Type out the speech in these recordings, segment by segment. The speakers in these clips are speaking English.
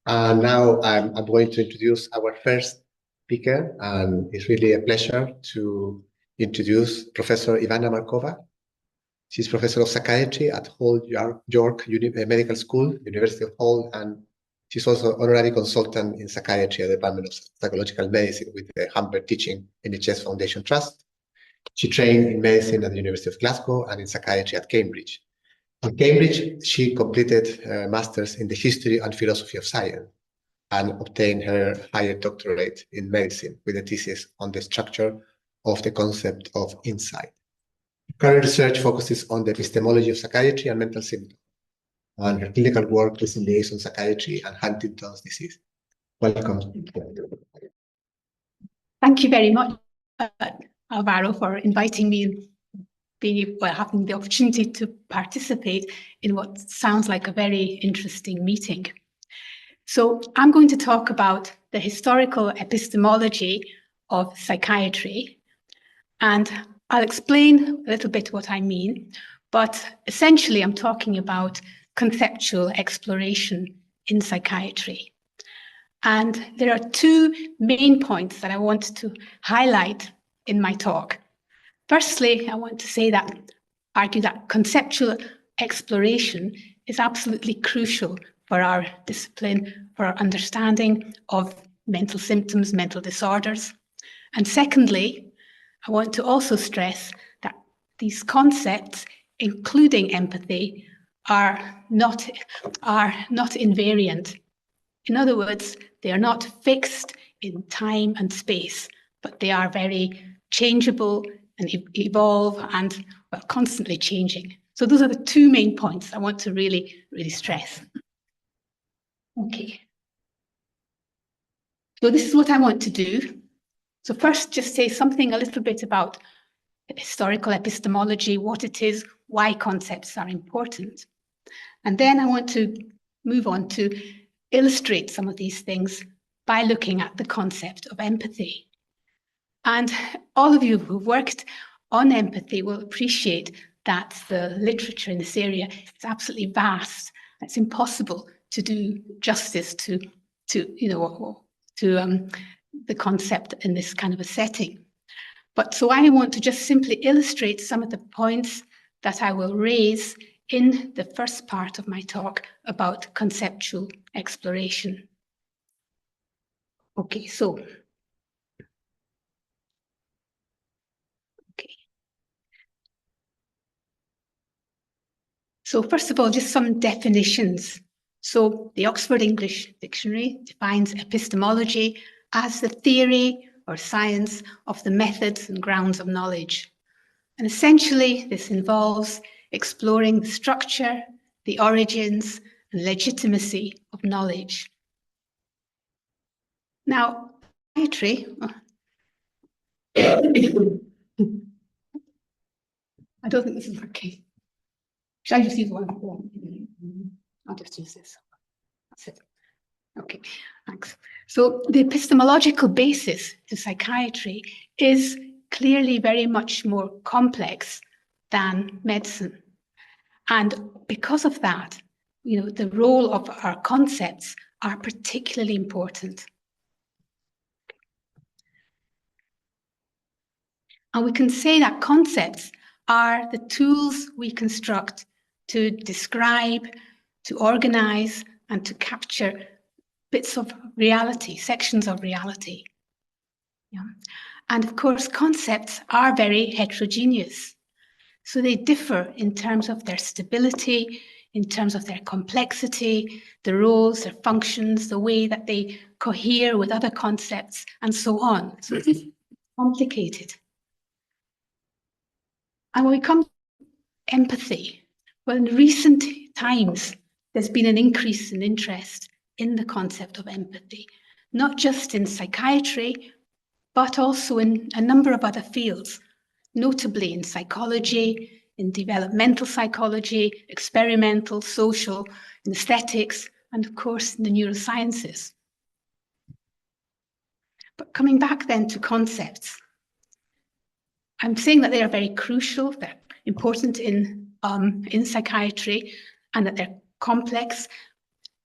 And now I'm going to introduce our first speaker, and it's really a pleasure to introduce Professor Ivana Marková. She's Professor of Psychiatry at Hull York Medical School, University of Hull, and she's also Honorary Consultant in Psychiatry at the Department of Psychological Medicine with the Humber Teaching NHS Foundation Trust. She trained in medicine at the University of Glasgow and in psychiatry at Cambridge. In Cambridge, she completed a master's in the history and philosophy of science and obtained her higher doctorate in medicine with a thesis on the structure of the concept of insight. Current research focuses on the epistemology of psychiatry and mental symptoms, and her clinical work is in liaison psychiatry and Huntington's disease. Welcome. Thank you very much, Alvaro, for inviting me and having the opportunity to participate in what sounds like a very interesting meeting. So I'm going to talk about the historical epistemology of psychiatry, and I'll explain a little bit what I mean, but essentially I'm talking about conceptual exploration in psychiatry. And there are two main points that I want to highlight in my talk. Firstly, I want to argue that conceptual exploration is absolutely crucial for our discipline, for our understanding of mental symptoms, mental disorders. And secondly, I want to also stress that these concepts, including empathy, are not invariant. In other words, they are not fixed in time and space, but they are very changeable and evolve and constantly changing. So those are the two main points I want to really stress. Okay. So this is what I want to do. So first, just say something a little bit about historical epistemology, what it is, why concepts are important. And then I want to move on to illustrate some of these things by looking at the concept of empathy. And all of you who've worked on empathy will appreciate that the literature in this area is absolutely vast. It's impossible to do justice to the concept in this kind of a setting. But so I want to just simply illustrate some of the points that I will raise in the first part of my talk about conceptual exploration. Okay, so So first of all, just some definitions. So the Oxford English Dictionary defines epistemology as the theory or science of the methods and grounds of knowledge. And essentially, this involves exploring the structure, the origins, and legitimacy of knowledge. Now, psychiatry, I don't think this is working. Should I just use one? I'll just use this. That's it. Okay, thanks. So the epistemological basis to psychiatry is clearly very much more complex than medicine. And because of that, the role of our concepts are particularly important. And we can say that concepts are the tools we construct to describe, to organize, and to capture bits of reality, sections of reality. Yeah. And of course, concepts are very heterogeneous. So they differ in terms of their stability, in terms of their complexity, the roles, their functions, the way that they cohere with other concepts, and so on. So it is complicated. And when we come to empathy, well, in recent times, there's been an increase in interest in the concept of empathy, not just in psychiatry, but also in a number of other fields, notably in psychology, in developmental psychology, experimental, social, in aesthetics, and of course, in the neurosciences. But coming back then to concepts, I'm saying that they are very crucial, they're important in psychiatry, and that they're complex.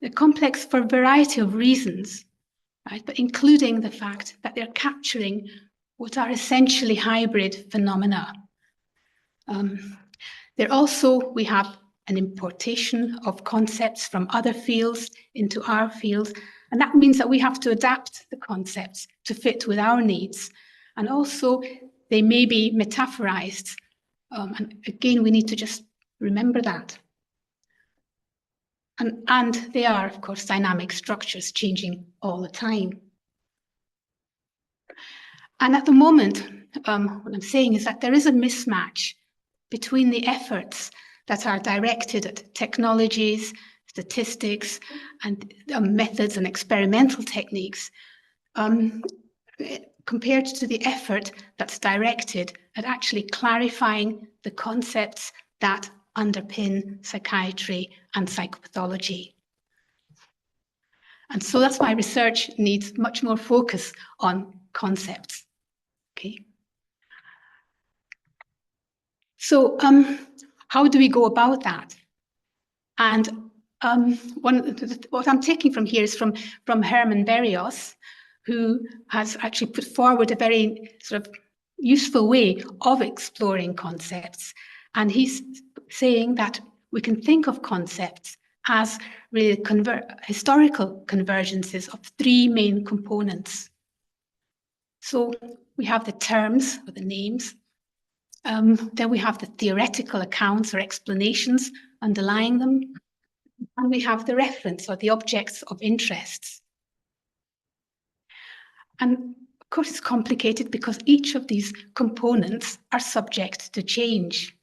They're complex for a variety of reasons, right? But including the fact that they're capturing what are essentially hybrid phenomena. We have an importation of concepts from other fields into our field, and that means that we have to adapt the concepts to fit with our needs. And also, they may be metaphorized. And again, we need to just remember that. And they are, of course, dynamic structures changing all the time. And at the moment, what I'm saying is that there is a mismatch between the efforts that are directed at technologies, statistics, and methods and experimental techniques, compared to the effort that's directed at actually clarifying the concepts that underpin psychiatry and psychopathology. And so that's why research needs much more focus on concepts. Okay. So how do we go about that? And what I'm taking from here is from Herman Berrios, who has actually put forward a very sort of useful way of exploring concepts. And he's saying that we can think of concepts as really historical convergences of three main components. So we have the terms or the names. Then we have the theoretical accounts or explanations underlying them. And we have the reference or the objects of interests. And of course, it's complicated because each of these components are subject to change.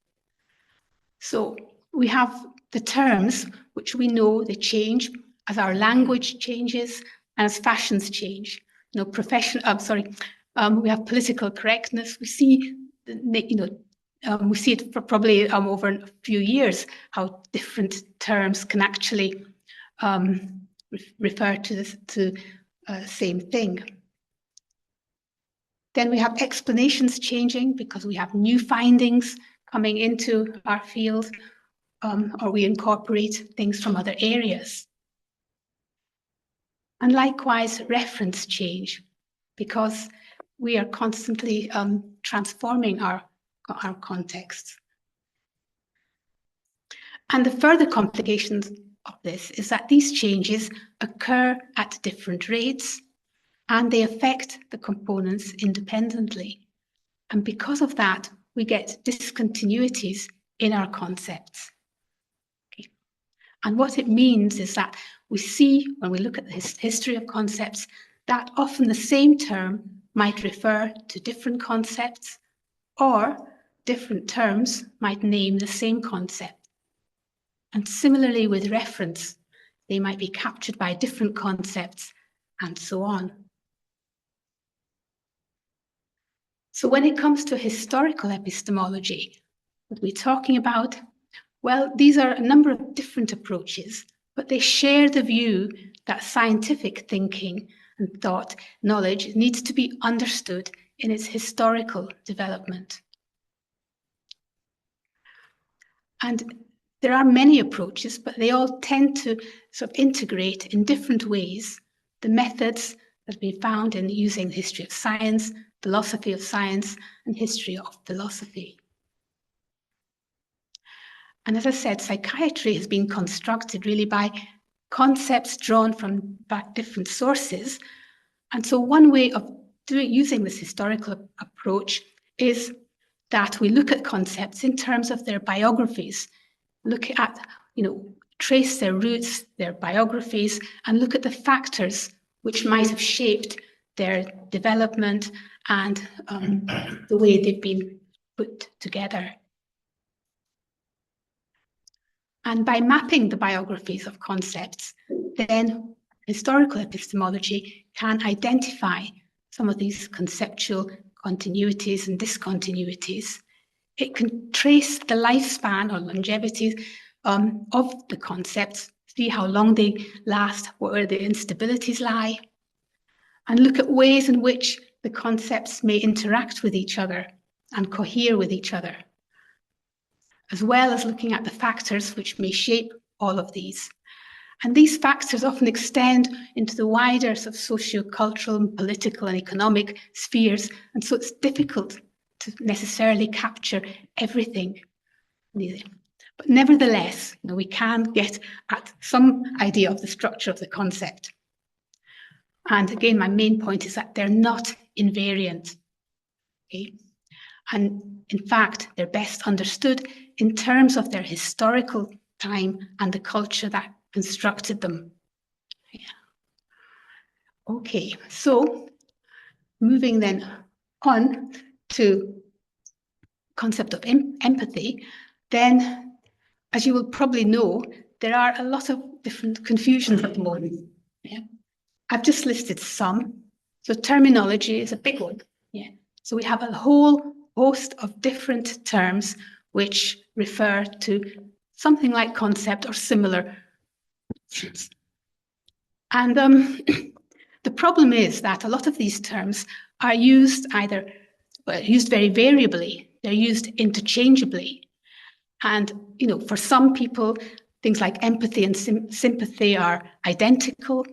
So we have the terms, which we know they change as our language changes and as fashions change. You know, we have political correctness. We see, we see it for probably over a few years how different terms can actually refer to the same thing. Then we have explanations changing because we have new findings coming into our field, or we incorporate things from other areas. And likewise, reference change, because we are constantly transforming our context. And the further complications of this is that these changes occur at different rates, and they affect the components independently. And because of that, we get discontinuities in our concepts. Okay. And what it means is that we see, when we look at the history of concepts, that often the same term might refer to different concepts, or different terms might name the same concept. And similarly with reference, they might be captured by different concepts, and so on. So when it comes to historical epistemology, what we're talking about, well, these are a number of different approaches, but they share the view that scientific thinking and thought, knowledge, needs to be understood in its historical development. And there are many approaches, but they all tend to sort of integrate in different ways the methods that have been found in using the history of science, philosophy of science, and history of philosophy. And as I said, psychiatry has been constructed really by concepts drawn from different sources. And so one way of using this historical approach is that we look at concepts in terms of their biographies, look at, trace their roots, their biographies, and look at the factors which might have shaped their development and the way they've been put together. And by mapping the biographies of concepts, then historical epistemology can identify some of these conceptual continuities and discontinuities. It can trace the lifespan or longevity of the concepts, see how long they last, where the instabilities lie, and look at ways in which the concepts may interact with each other and cohere with each other, as well as looking at the factors which may shape all of these. And these factors often extend into the wider sort of socio-cultural, political and economic spheres. And so it's difficult to necessarily capture everything. But nevertheless, we can get at some idea of the structure of the concept. And again, my main point is that they're not invariant. Okay? And in fact, they're best understood in terms of their historical time and the culture that constructed them. Yeah. Okay, so moving then on to concept of empathy, then, as you will probably know, there are a lot of different confusions at the moment. Yeah. I've just listed some. So terminology is a big one. Yeah. So we have a whole host of different terms which refer to something like concept or similar. And the problem is that a lot of these terms are used used very variably. They're used interchangeably. And, for some people, things like empathy and sympathy are identical.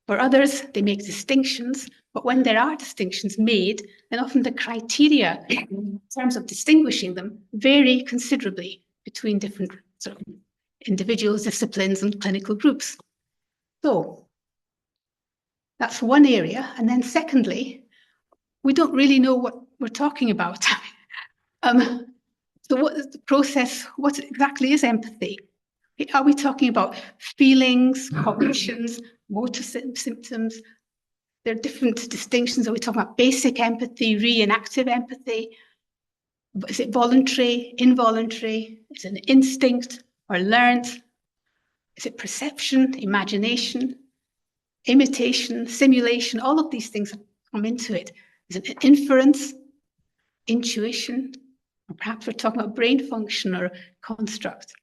For others, they make distinctions. But when there are distinctions made, then often the criteria in terms of distinguishing them vary considerably between different sort of individuals, disciplines, and clinical groups. So that's one area. And then secondly, we don't really know what we're talking about. So what is the process? What exactly is empathy? Are we talking about feelings, cognitions, motor symptoms? There are different distinctions. Are we talking about basic empathy, reenactive empathy? Is it voluntary, involuntary? Is it an instinct or learned? Is it perception, imagination, imitation, simulation? All of these things come into it. Is it inference, intuition? Or perhaps we're talking about brain function or construct,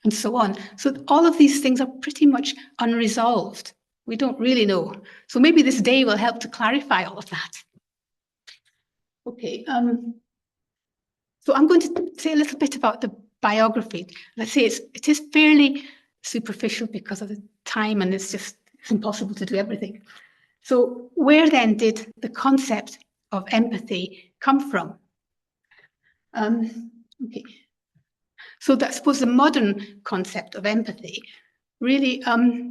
and so on. So all of these things are pretty much unresolved. We don't really know. So maybe this day will help to clarify all of that. Okay. So I'm going to say a little bit about the biography. Let's say it is fairly superficial because of the time, and it's impossible to do everything. So where then did the concept of empathy come from? Okay. So I suppose the modern concept of empathy really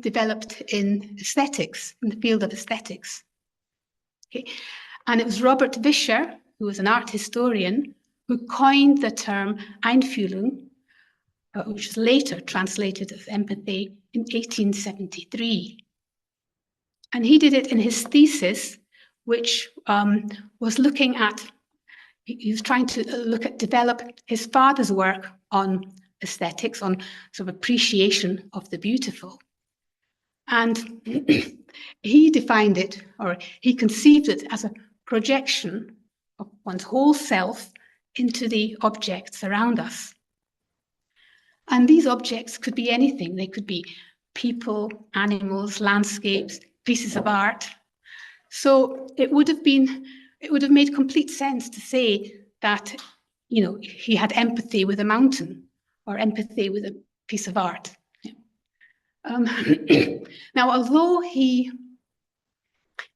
developed in aesthetics, in the field of aesthetics. Okay. And it was Robert Vischer, who was an art historian, who coined the term Einfühlung, which was later translated as empathy in 1873. And he did it in his thesis, which was looking at, he was trying to develop his father's work on aesthetics, on sort of appreciation of the beautiful. And he defined it, or he conceived it as a projection of one's whole self into the objects around us. And these objects could be anything. They could be people, animals, landscapes, pieces of art. So it would have made complete sense to say that, he had empathy with a mountain or empathy with a piece of art. Now, although he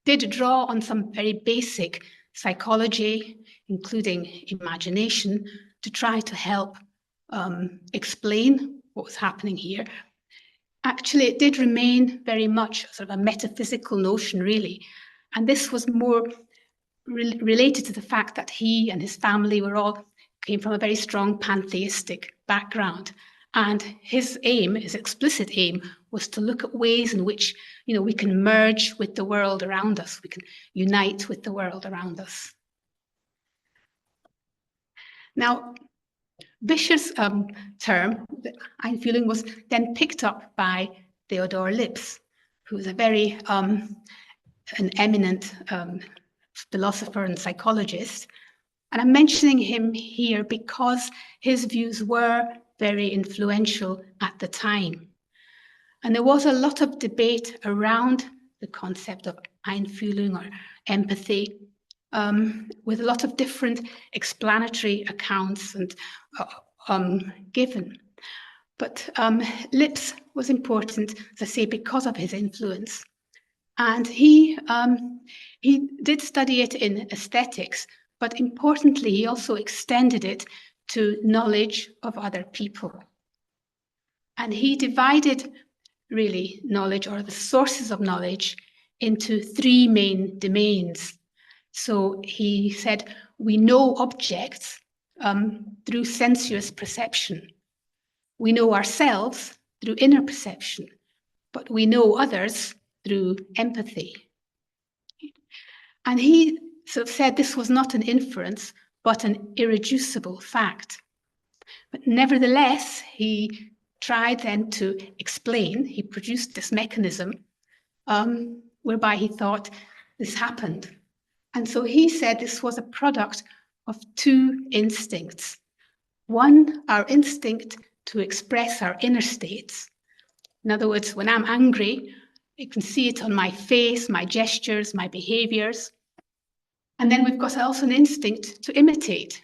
did draw on some very basic psychology, including imagination, to try to help explain what was happening here, actually it did remain very much sort of a metaphysical notion, really. And this was more related to the fact that he and his family came from a very strong pantheistic background. And his explicit aim, was to look at ways in which, we can merge with the world around us. We can unite with the world around us. Now, Vischer's term, Einfühlung, was then picked up by Theodor Lipps, who was a very an eminent philosopher and psychologist. And I'm mentioning him here because his views were very influential at the time. And there was a lot of debate around the concept of Einfühlung or empathy, with a lot of different explanatory accounts and given. But Lipps was important, as I say, because of his influence. And he did study it in aesthetics, but importantly, he also extended it to knowledge of other people. And he divided really knowledge, or the sources of knowledge, into three main domains. So he said, we know objects through sensuous perception. We know ourselves through inner perception, but we know others through empathy. And he sort of said this was not an inference, but an irreducible fact. But nevertheless, he tried then to explain, he produced this mechanism whereby he thought this happened. And so he said this was a product of two instincts. One, our instinct to express our inner states. In other words, when I'm angry, you can see it on my face, my gestures, my behaviors. And then we've got also an instinct to imitate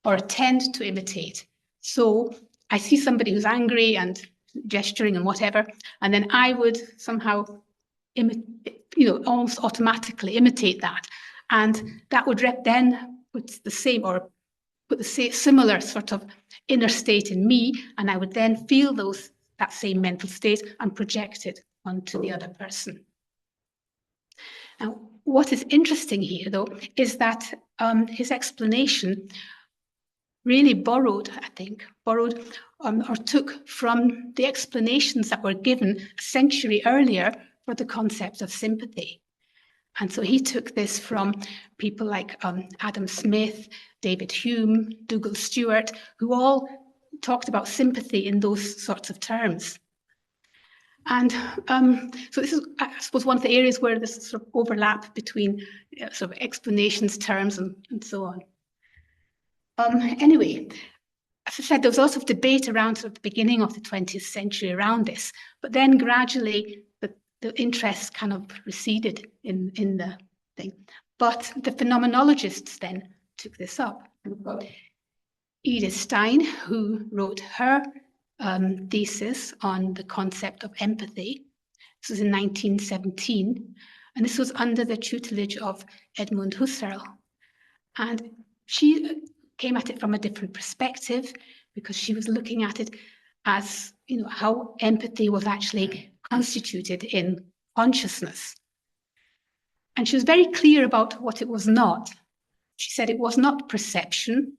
or tend to imitate. So I see somebody who's angry and gesturing and whatever, and then I would somehow almost automatically imitate that. And that would then put the same or put the similar sort of inner state in me, and I would then feel that same mental state and project it onto the other person. Now, what is interesting here, though, is that his explanation really borrowed or took from the explanations that were given a century earlier for the concept of sympathy. And so he took this from people like Adam Smith, David Hume, Dougal Stewart, who all talked about sympathy in those sorts of terms. And so this is, I suppose, one of the areas where there's sort of overlap between sort of explanations, terms, and so on. Anyway, as I said, there was lots of debate around sort of the beginning of the 20th century around this, but then gradually the interest kind of receded in the thing. But the phenomenologists then took this up. Edith Stein, who wrote her thesis on the concept of empathy. This was in 1917, and this was under the tutelage of Edmund Husserl. And she came at it from a different perspective, because she was looking at it as, how empathy was actually constituted in consciousness. And she was very clear about what it was not. She said it was not perception,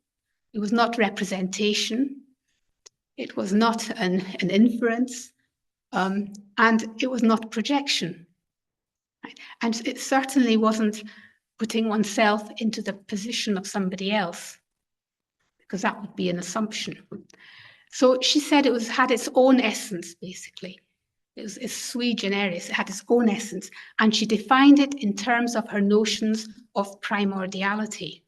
it was not representation, it was not an inference, and it was not projection. Right? And it certainly wasn't putting oneself into the position of somebody else, because that would be an assumption. So she said it had its own essence, basically. It's sui generis, it had its own essence, and she defined it in terms of her notions of primordiality.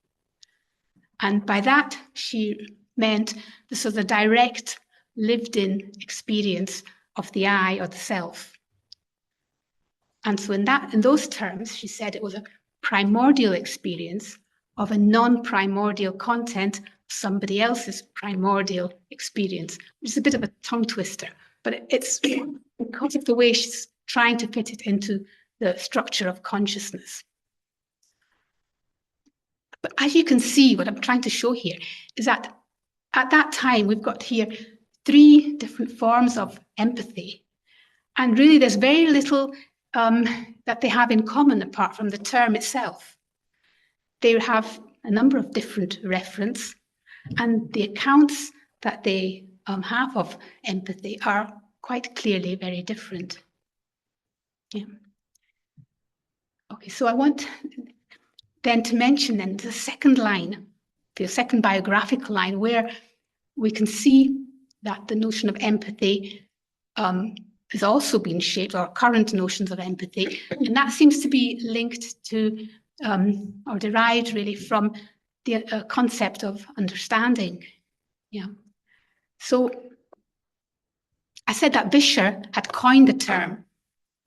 And by that, she meant this was a direct, lived-in experience of the I or the self. And so in those terms, she said it was a primordial experience of a non-primordial content of somebody else's primordial experience, which is a bit of a tongue twister, but it's because of the way she's trying to fit it into the structure of consciousness. But as you can see, what I'm trying to show here is that at that time, we've got here three different forms of empathy. And really, there's very little that they have in common apart from the term itself. They have a number of different references, and the accounts that they have of empathy are quite clearly very different. Yeah. Okay, so I want then to mention then the second line, the second biographical line, where we can see that the notion of empathy has also been shaped, or current notions of empathy, and that seems to be linked to or derived really from the concept of understanding. Yeah. So I said that Vischer had coined the term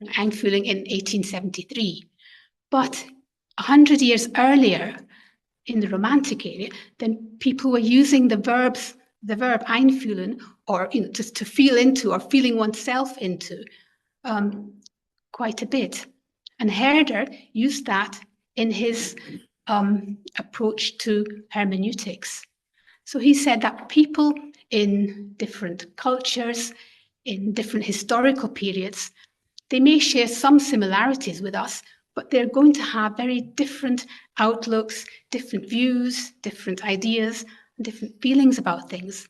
Einfühlung in 1873, but 100 years earlier in the Romantic area, then people were using the verbs the verb einfühlen, or just to feel into, or feeling oneself into, quite a bit. And Herder used that in his approach to hermeneutics. So he said that people in different cultures, in different historical periods, they may share some similarities with us, but they're going to have very different outlooks, different views, different ideas, and different feelings about things.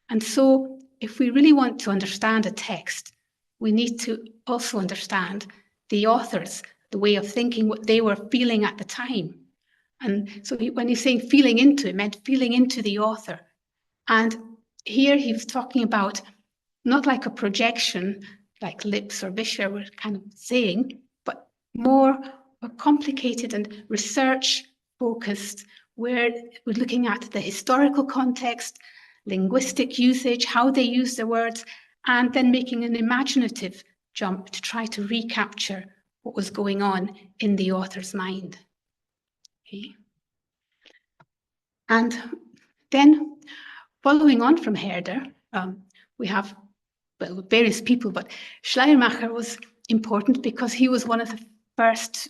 And so if we really want to understand a text, we need to also understand the authors, the way of thinking, what they were feeling at the time. And so when he's saying feeling into, it meant feeling into the author. And here he was talking about not like a projection, like Lips or Vischer were kind of saying, but more complicated and research-focused, where we're looking at the historical context, linguistic usage, how they use the words, and then making an imaginative jump to try to recapture what was going on in the author's mind. Okay. And then following on from Herder, we have various people, but Schleiermacher was important because he was one of the first,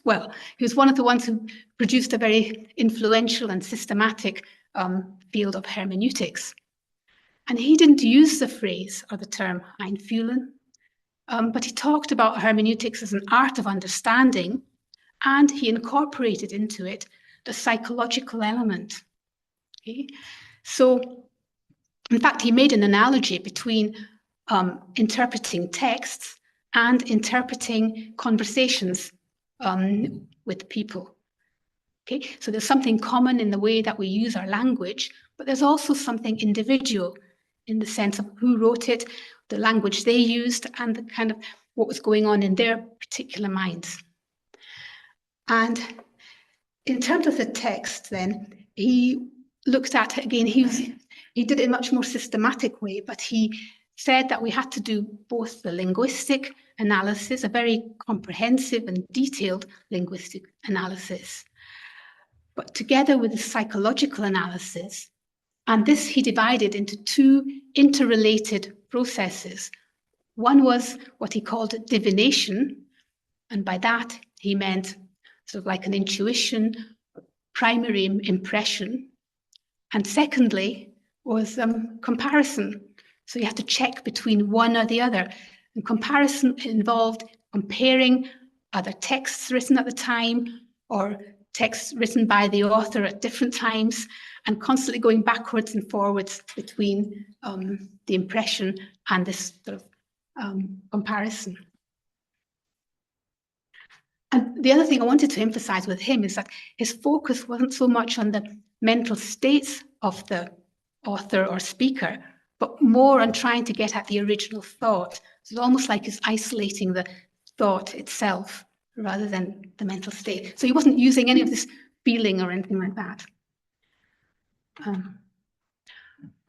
he was one of the ones who produced a very influential and systematic field of hermeneutics. And he didn't use the phrase or the term einfühlen, but he talked about hermeneutics as an art of understanding, and he incorporated into it the psychological element. Okay? So, in fact, he made an analogy between interpreting texts and interpreting conversations with people. Okay, so there's something common in the way that we use our language, but there's also something individual in the sense of who wrote it, the language they used, and the kind of what was going on in their particular minds. And in terms of the text, then, he looked at it again. He did it in a much more systematic way, but he said that we had to do both the linguistic analysis, a very comprehensive and detailed linguistic analysis, but together with the psychological analysis. And this he divided into two interrelated processes. One was what he called divination, and by that he meant sort of like an intuition, primary impression. And secondly was comparison. So you have to check between one or the other. And comparison involved comparing other texts written at the time or texts written by the author at different times, and constantly going backwards and forwards between the impression and this sort of comparison. And the other thing I wanted to emphasize with him is that his focus wasn't so much on the mental states of the author or speaker, but more on trying to get at the original thought. So it's almost like he's isolating the thought itself rather than the mental state. So he wasn't using any of this feeling or anything like that.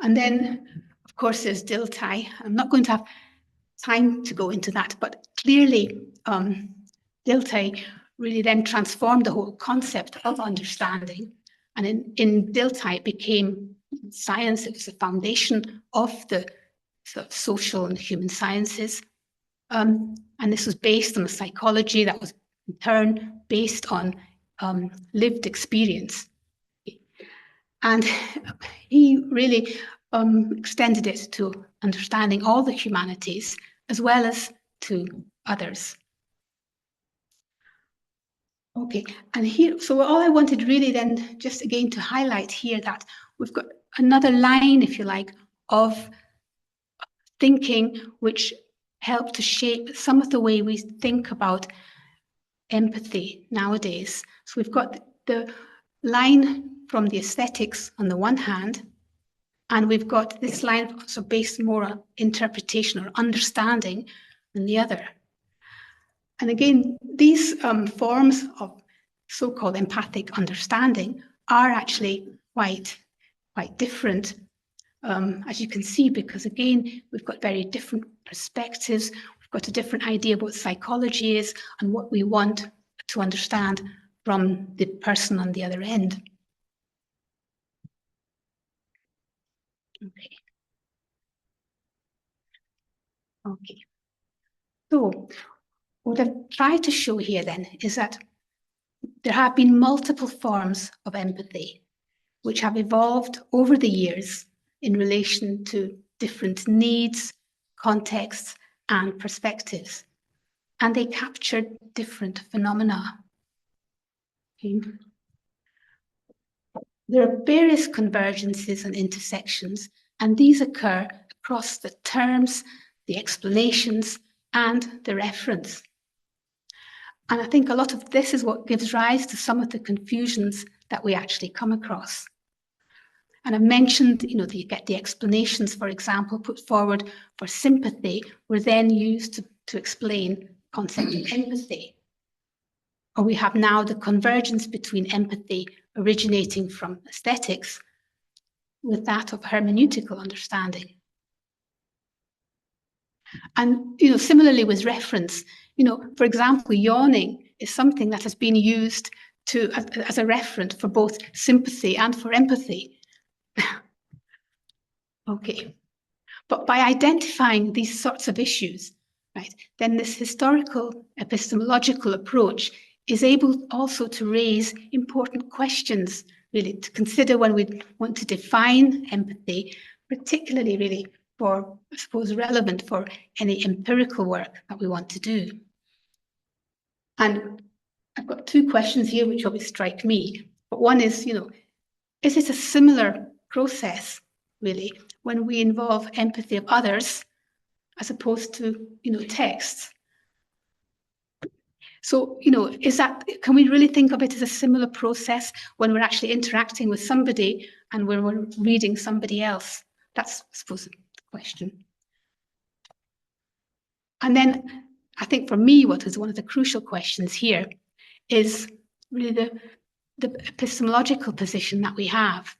And then, of course, there's Dilthey. I'm not going to have time to go into that, but clearly Dilthey really then transformed the whole concept of understanding. And in Dilthey, it became science. It was the foundation of the sort of social and human sciences. And this was based on a psychology that was in turn based on lived experience. And he really extended it to understanding all the humanities as well as to others. Okay, and here, so all I wanted really then just again to highlight here that we've got another line, if you like, of thinking which helped to shape some of the way we think about empathy nowadays. So we've got the line from the aesthetics on the one hand, and we've got this line also based more on interpretation or understanding on the other. And again, these forms of so-called empathic understanding are actually quite different, as you can see, because again, we've got very different perspectives. We've got a different idea of what psychology is and what we want to understand from the person on the other end. Okay. So what I've tried to show here then is that there have been multiple forms of empathy which have evolved over the years in relation to different needs, contexts, and perspectives, and they capture different phenomena. Okay. There are various convergences and intersections, and these occur across the terms, the explanations, and the reference. And I think a lot of this is what gives rise to some of the confusions that we actually come across. And I mentioned, you get the explanations, for example, put forward for sympathy were then used to explain concept of empathy. Or we have now the convergence between empathy originating from aesthetics with that of hermeneutical understanding. And similarly with reference, for example, yawning is something that has been used as a referent for both sympathy and for empathy. Okay, but by identifying these sorts of issues, right, then this historical epistemological approach is able also to raise important questions, really, to consider when we want to define empathy, particularly really for, I suppose, relevant for any empirical work that we want to do. And I've got two questions here which always strike me. But one is, is it a similar process, really, when we involve empathy of others as opposed to, texts? So, can we really think of it as a similar process when we're actually interacting with somebody and when we're reading somebody else? That's, I suppose, the question. And then I think for me, what is one of the crucial questions here is really the epistemological position that we have.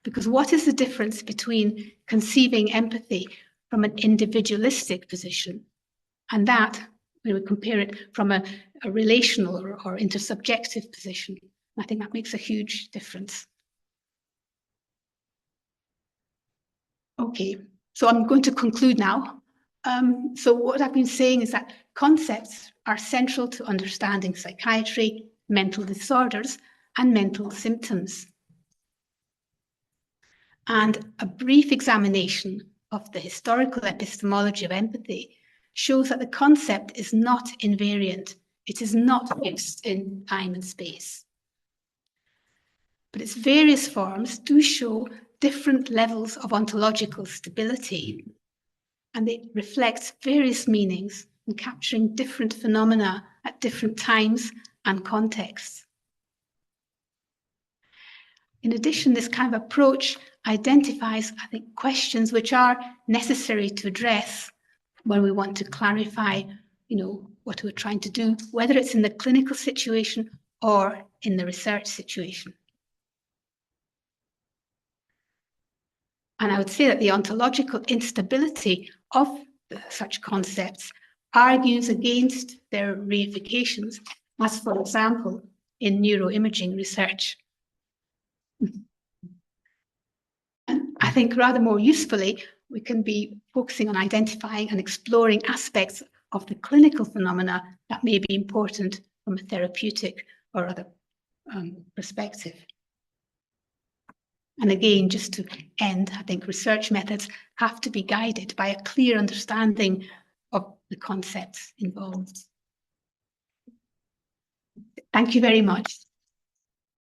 Because what is the difference between conceiving empathy from an individualistic position and that, when we compare it from a relational or intersubjective position? I think that makes a huge difference. Okay, so I'm going to conclude now. So what I've been saying is that concepts are central to understanding psychiatry, mental disorders, and mental symptoms. And a brief examination of the historical epistemology of empathy shows that the concept is not invariant. It is not fixed in time and space. But its various forms do show different levels of ontological stability, and they reflect various meanings in capturing different phenomena at different times and contexts. In addition, this kind of approach identifies, I think, questions which are necessary to address when we want to clarify, what we're trying to do, whether it's in the clinical situation or in the research situation. And I would say that the ontological instability of such concepts argues against their reifications, as, for example, in neuroimaging research. And I think rather more usefully, we can be focusing on identifying and exploring aspects of the clinical phenomena that may be important from a therapeutic or other perspective. And again, just to end, I think research methods have to be guided by a clear understanding of the concepts involved. Thank you very much.